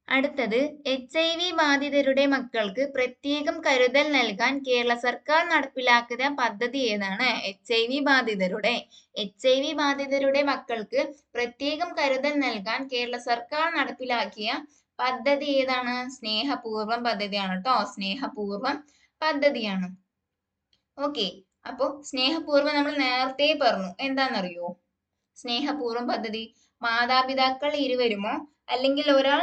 അടുത്തത് HIV ബാധിതരുടെ മക്കൾക്ക് പ്രത്യേകം കരുതൽ നൽകാൻ കേരള സർക്കാർ നടപ്പിലാക്കിയ പദ്ധതി ഏതാണ്? HIV ബാധിതരുടെ മക്കൾക്ക് പ്രത്യേകം കരുതൽ നൽകാൻ കേരള സർക്കാർ നടപ്പിലാക്കിയ പദ്ധതി ഏതാണ്? സ്നേഹപൂർവം പദ്ധതിയാണ് കേട്ടോ. സ്നേഹപൂർവം പദ്ധതിയാണ്. ഓക്കെ, അപ്പൊ സ്നേഹപൂർവം നമ്മൾ നേരത്തെ പറഞ്ഞു. എന്താണെന്നറിയോ? സ്നേഹപൂർവം പദ്ധതി മാതാപിതാക്കൾ ഇരുവരുമോ അല്ലെങ്കിൽ ഒരാൾ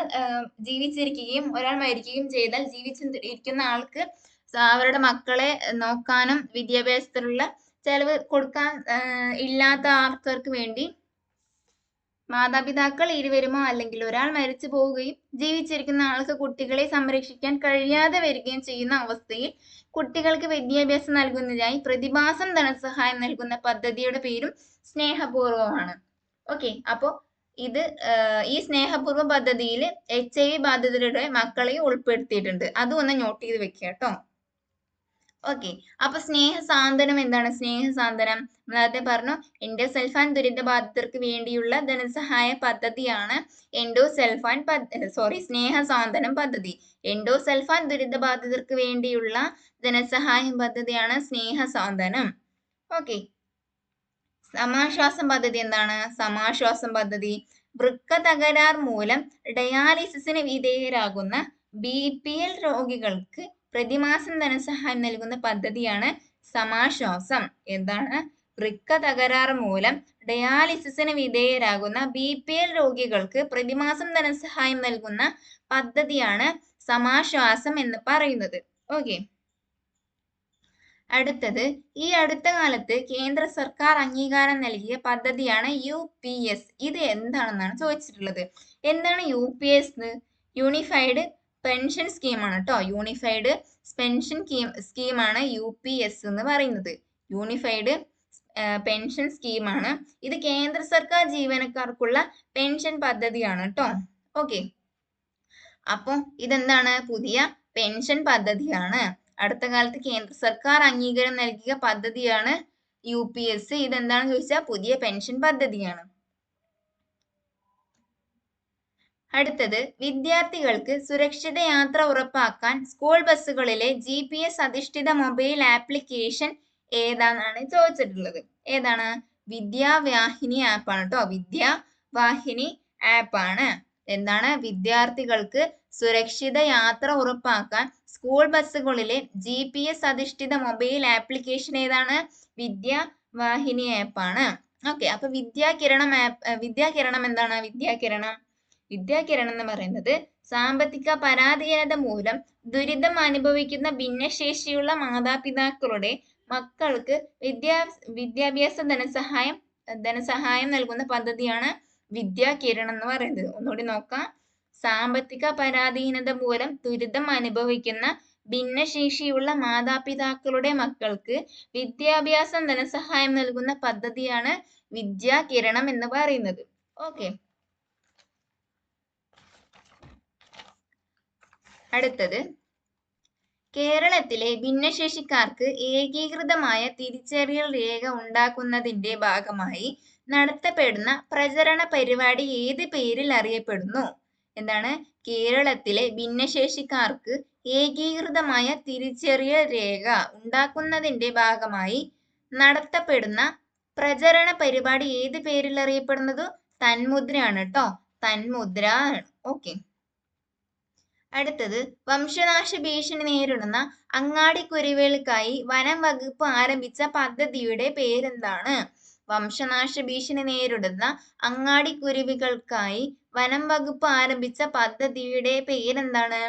ജീവിച്ചിരിക്കുകയും ഒരാൾ മരിക്കുകയും ചെയ്താൽ ജീവിച്ചിരിക്കുന്ന ആൾക്ക് അവരുടെ മക്കളെ നോക്കാനും വിദ്യാഭ്യാസത്തിലുള്ള ചെലവ് കൊടുക്കാൻ ഇല്ലാത്ത ആൾക്കാർക്ക് വേണ്ടി മാതാപിതാക്കൾ ഇരുവരുമോ അല്ലെങ്കിൽ ഒരാൾ മരിച്ചു പോവുകയും ജീവിച്ചിരിക്കുന്ന ആൾക്ക് കുട്ടികളെ സംരക്ഷിക്കാൻ കഴിയാതെ വരികയും ചെയ്യുന്ന അവസ്ഥയിൽ കുട്ടികൾക്ക് വിദ്യാഭ്യാസം നൽകുന്നതിനായി പ്രതിമാസം ധനസഹായം നൽകുന്ന പദ്ധതിയുടെ പേരും സ്നേഹപൂർവ്വമാണ്. ഓക്കെ, അപ്പോൾ ഈ സ്നേഹപൂർവ്വ പദ്ധതിയിൽ HIV ബാധിതരുടെ മക്കളെയും ഉൾപ്പെടുത്തിയിട്ടുണ്ട്. അതും ഒന്ന് നോട്ട് ചെയ്ത് വെക്കുക കേട്ടോ. ഓക്കെ, അപ്പൊ സ്നേഹസാന്ത്വനം എന്താണ്? സ്നേഹസാന്ത്വനം നേരത്തെ പറഞ്ഞു, എൻഡോസൾഫാൻ ദുരിതബാധിതർക്ക് വേണ്ടിയുള്ള ധനസഹായ പദ്ധതിയാണ് സ്നേഹസാന്ത്വനം പദ്ധതി. എൻഡോസൾഫാൻ ദുരിതബാധിതർക്ക് വേണ്ടിയുള്ള ധനസഹായ പദ്ധതിയാണ് സ്നേഹസാന്ത്വനം. ഓക്കെ, സമാശ്വാസം പദ്ധതി എന്താണ്? സമാശ്വാസം പദ്ധതി വൃക്ക തകരാർ മൂലം ഡയാലിസിസിന് വിധേയരാകുന്ന BPL രോഗികൾക്ക് പ്രതിമാസം ധനസഹായം നൽകുന്ന പദ്ധതിയാണ് സമാശ്വാസം. എന്താണ്? വൃക്ക തകരാർ മൂലം ഡയാലിസിസിന് വിധേയരാകുന്ന BPL രോഗികൾക്ക് പ്രതിമാസം ധനസഹായം നൽകുന്ന പദ്ധതിയാണ് സമാശ്വാസം എന്ന് പറയുന്നത്. ഓക്കെ, അടുത്തത് ഈ അടുത്ത കാലത്ത് കേന്ദ്ര സർക്കാർ അംഗീകാരം നൽകിയ പദ്ധതിയാണ് UPS. ഇത് എന്താണെന്നാണ് ചോദിച്ചിട്ടുള്ളത്. എന്താണ് UPS? യൂണിഫൈഡ് പെൻഷൻ സ്കീമാണ് കേട്ടോ. യൂണിഫൈഡ് പെൻഷൻ സ്കീമാണ് UPS എന്ന് പറയുന്നത്. യൂണിഫൈഡ് പെൻഷൻ സ്കീമാണ്. ഇത് കേന്ദ്ര സർക്കാർ ജീവനക്കാർക്കുള്ള പെൻഷൻ പദ്ധതിയാണ് കേട്ടോ. ഓക്കെ, അപ്പോൾ ഇതെന്താണ്? പുതിയ പെൻഷൻ പദ്ധതിയാണ്. അടുത്ത കാലത്ത് കേന്ദ്ര സർക്കാർ അംഗീകാരം നൽകിയ പദ്ധതിയാണ് UPS. ഇതെന്താണെന്ന് ചോദിച്ചാൽ പുതിയ പെൻഷൻ പദ്ധതിയാണ്. അടുത്തത് വിദ്യാർത്ഥികൾക്ക് സുരക്ഷിത യാത്ര ഉറപ്പാക്കാൻ സ്കൂൾ ബസ്സുകളിലെ GPS അധിഷ്ഠിത മൊബൈൽ ആപ്ലിക്കേഷൻ ഏതാണെന്നാണ് ചോദിച്ചിട്ടുള്ളത്. ഏതാണ്? വിദ്യാവാഹിനി ആപ്പാണ് കേട്ടോ. വിദ്യാവാഹിനി ആപ്പാണ്. എന്താണ്? വിദ്യാർത്ഥികൾക്ക് സുരക്ഷിത യാത്ര ഉറപ്പാക്കാൻ സ്കൂൾ ബസ്സുകളിലെ GPS അധിഷ്ഠിത മൊബൈൽ ആപ്ലിക്കേഷൻ ഏതാണ്? വിദ്യാവാഹിനി ആപ്പാണ്. ഓക്കെ, അപ്പൊ വിദ്യാകിരണം എന്താണ്? വിദ്യാകിരണം എന്ന് പറയുന്നത് സാമ്പത്തിക പരാധീനത മൂലം ദുരിതം അനുഭവിക്കുന്ന ഭിന്നശേഷിയുള്ള മാതാപിതാക്കളുടെ മക്കൾക്ക് വിദ്യാഭ്യാസ ധനസഹായം നൽകുന്ന പദ്ധതിയാണ് വിദ്യാകിരണം എന്ന് പറയുന്നത്. ഒന്നുകൂടി നോക്കാം. സാമ്പത്തിക പരാധീനത മൂലം ദുരിതം അനുഭവിക്കുന്ന ഭിന്നശേഷിയുള്ള മാതാപിതാക്കളുടെ മക്കൾക്ക് വിദ്യാഭ്യാസ ധനസഹായം നൽകുന്ന പദ്ധതിയാണ് വിദ്യാകിരണം എന്ന് പറയുന്നത്. ഓക്കെ, അടുത്തത് കേരളത്തിലെ ഭിന്നശേഷിക്കാർക്ക് ഏകീകൃതമായ തിരിച്ചറിയൽ രേഖ ഉണ്ടാക്കുന്നതിന്റെ ഭാഗമായി നടത്തപ്പെടുന്ന പ്രചരണ പരിപാടി ഏത് പേരിൽ അറിയപ്പെടുന്നു? എന്താണ്? കേരളത്തിലെ ഭിന്നശേഷിക്കാർക്ക് ഏകീകൃതമായ തിരിച്ചറിയൽ രേഖ ഉണ്ടാക്കുന്നതിന്റെ ഭാഗമായി നടത്തപ്പെടുന്ന പ്രചരണ പരിപാടി ഏത് പേരിൽ അറിയപ്പെടുന്നത്? തന്മുദ്രയാണ് കേട്ടോ. തന്മുദ്ര. ഓക്കെ, അടുത്തത് വംശനാശ ഭീഷണി നേരിടുന്ന അങ്ങാടിക്കുരുവികൾക്കായി വനം വകുപ്പ് ആരംഭിച്ച പദ്ധതിയുടെ പേരെന്താണ്? വംശനാശ ഭീഷണി നേരിടുന്ന അങ്ങാടിക്കുരുവികൾക്കായി വനം വകുപ്പ് ആരംഭിച്ച പദ്ധതിയുടെ പേരെന്താണ്?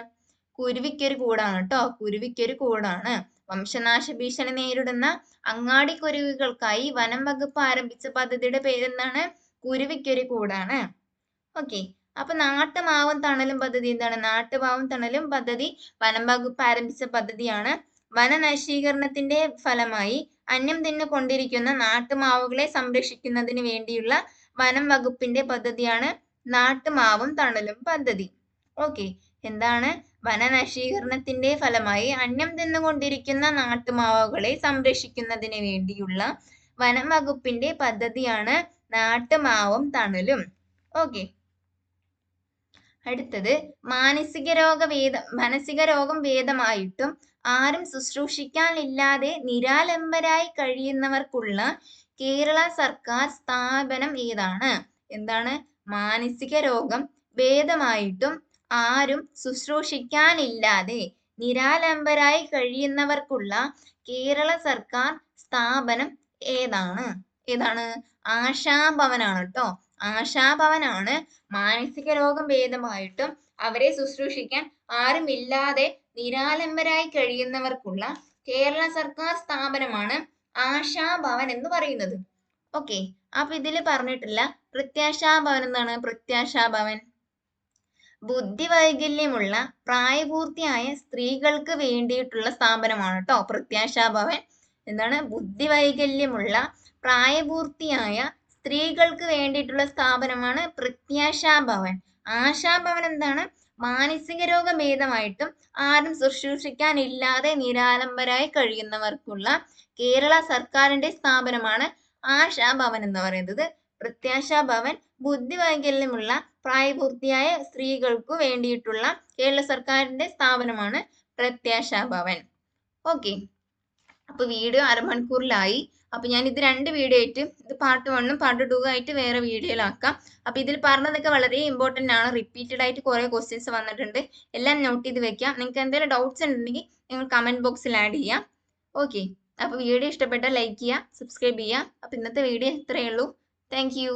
കുരുവിക്കൊരു കൂടാണ് കേട്ടോ. കുരുവിക്കൊരു കൂടാണ്. വംശനാശ ഭീഷണി നേരിടുന്ന അങ്ങാടിക്കുരുവികൾക്കായി വനം വകുപ്പ് ആരംഭിച്ച പദ്ധതിയുടെ പേരെന്താണ്? കുരുവിക്കൊരു കൂടാണ്. ഓക്കെ, അപ്പൊ നാട്ടുമാവും തണലും പദ്ധതി എന്താണ്? നാട്ടുമാവും തണലും പദ്ധതി വനം വകുപ്പ് ആരംഭിച്ച പദ്ധതിയാണ്. വനനശീകരണത്തിന്റെ ഫലമായി അന്യം തിന്നുകൊണ്ടിരിക്കുന്ന നാട്ടുമാവുകളെ സംരക്ഷിക്കുന്നതിന് വേണ്ടിയുള്ള വനം വകുപ്പിന്റെ പദ്ധതിയാണ് നാട്ടുമാവും തണലും പദ്ധതി. ഓക്കെ, എന്താണ്? വനനശീകരണത്തിന്റെ ഫലമായി അന്യം തിന്നുകൊണ്ടിരിക്കുന്ന നാട്ടുമാവുകളെ സംരക്ഷിക്കുന്നതിന് വേണ്ടിയുള്ള വനം വകുപ്പിന്റെ പദ്ധതിയാണ് നാട്ടുമാവും തണലും. ഓക്കെ, അടുത്തത് മാനസിക രോഗം ഭേദമായിട്ടും ആരും ശുശ്രൂഷിക്കാനില്ലാതെ നിരാലംബരായി കഴിയുന്നവർക്കുള്ള കേരള സർക്കാർ സ്ഥാപനം ഏതാണ്? എന്താണ്? മാനസിക രോഗം ഭേദമായിട്ടും ആരും ശുശ്രൂഷിക്കാനില്ലാതെ നിരാലംബരായി കഴിയുന്നവർക്കുള്ള കേരള സർക്കാർ സ്ഥാപനം ഏതാണ്? ആശാഭവനാണ് കേട്ടോ. ആശാഭവനാണ് മാനസിക രോഗം ഭേദമായിട്ടും അവരെ ശുശ്രൂഷിക്കാൻ ആരുമില്ലാതെ നിരാലംബരായി കഴിയുന്നവർക്കുള്ള കേരള സർക്കാർ സ്ഥാപനമാണ് ആശാഭവൻ എന്ന് പറയുന്നത്. ഓക്കെ. അപ്പൊ ഇതിൽ പറഞ്ഞിട്ടില്ല പ്രത്യാശാഭവൻ എന്താണ്? പ്രത്യാശാഭവൻ ബുദ്ധിവൈകല്യമുള്ള പ്രായപൂർത്തിയായ സ്ത്രീകൾക്ക് വേണ്ടിയിട്ടുള്ള സ്ഥാപനമാണ് കേട്ടോ. പ്രത്യാശാഭവൻ എന്താണ്? ബുദ്ധിവൈകല്യമുള്ള പ്രായപൂർത്തിയായ സ്ത്രീകൾക്ക് വേണ്ടിയിട്ടുള്ള സ്ഥാപനമാണ് പ്രത്യാശാഭവൻ. ആശാഭവൻ എന്താണ്? മാനസിക രോഗ ഭേദമായിട്ടും ആരും ശുശ്രൂഷിക്കാനില്ലാതെ നിരാലംബരായി കഴിയുന്നവർക്കുള്ള കേരള സർക്കാരിന്റെ സ്ഥാപനമാണ് ആശാഭവൻ എന്ന് പറയുന്നത്. പ്രത്യാശാഭവൻ ബുദ്ധിവൈകല്യമുള്ള പ്രായപൂർത്തിയായ സ്ത്രീകൾക്ക് വേണ്ടിയിട്ടുള്ള കേരള സർക്കാരിന്റെ സ്ഥാപനമാണ് പ്രത്യാശാഭവൻ. ഓക്കെ. അപ്പൊ വീഡിയോ അരമണിക്കൂറിലായി. അപ്പൊ ഞാൻ ഇത് 2 വീഡിയോ ആയിട്ട്, ഇത് പാർട്ട് 1ഉം പാർട്ട് 2ഉം ആയിട്ട് വേറെ വീഡിയോയിലാക്കാം. അപ്പൊ ഇതിൽ പറഞ്ഞതൊക്കെ വളരെ ഇമ്പോർട്ടന്റ് ആണ്. റിപ്പീറ്റഡ് ആയിട്ട് കുറെ ക്വസ്റ്റ്യൻസ് വന്നിട്ടുണ്ട്. എല്ലാം നോട്ട് ചെയ്ത് വെക്കാം. നിങ്ങൾക്ക് എന്തെങ്കിലും ഡൗട്ട്സ് ഉണ്ടെങ്കിൽ നിങ്ങൾ കമന്റ് ബോക്സിൽ ആഡ് ചെയ്യാം. ഓക്കെ. അപ്പൊ വീഡിയോ ഇഷ്ടപ്പെട്ടാൽ ലൈക്ക് ചെയ്യുക, സബ്സ്ക്രൈബ് ചെയ്യുക. അപ്പൊ ഇന്നത്തെ വീഡിയോ ഇത്രയേ ഉള്ളൂ. Thank you.